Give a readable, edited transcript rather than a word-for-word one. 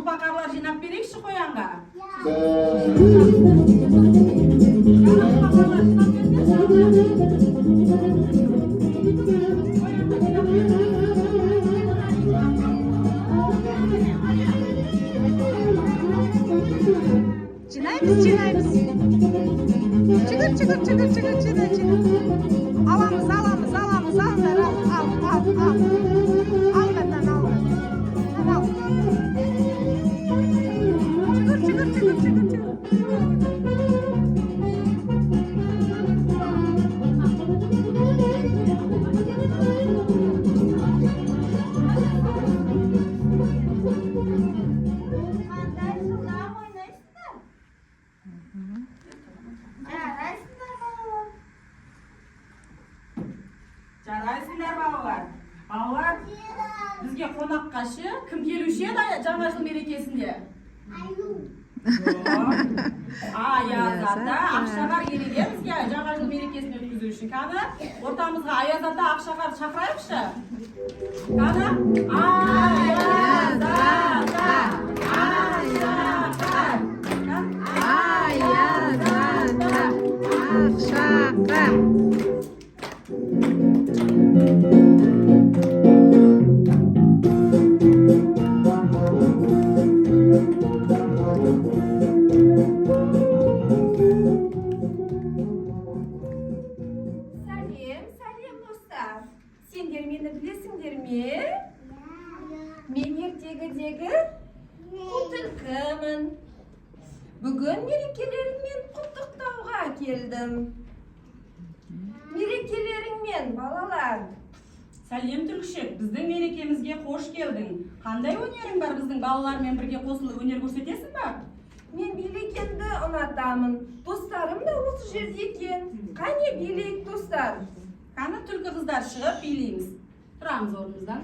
bakarlar jинап берейікші қоянға. Жинаймыз. Çıkır. Alamız. Al benden al. Al. Çıkır. Жарайсыңдар балалар. Балалар, бізге қонаққа кім келуші еді жаңа жыл мерекесінде? Аяз ата Ақшақар келеді бізге жаңа жыл мерекесін өткізу үшін. Кәні ортамызға Аяз ата Ақшақар шақырайықшы. Кәні Аяз ата Ақшақар. Сәлем достар. Сендер мені білесіңдер ме? Мен ертегідегі түлкімін. Бүгін мерекелеріңмен құттықтауға келдім. Мерекелеріңмен, балалар. Сәлем түлкішек, біздің мерекемізге қош келдің. Қандай өнерің бар біздің балалармен бірге қосылып өнер көрсетесің ба? Мен билегенді ұнатамын. Достарым да осы жерде екен. Қане билейік достар. Қаны түлкі қыздар шығып билейміз. Тұрамыз орнымыздан.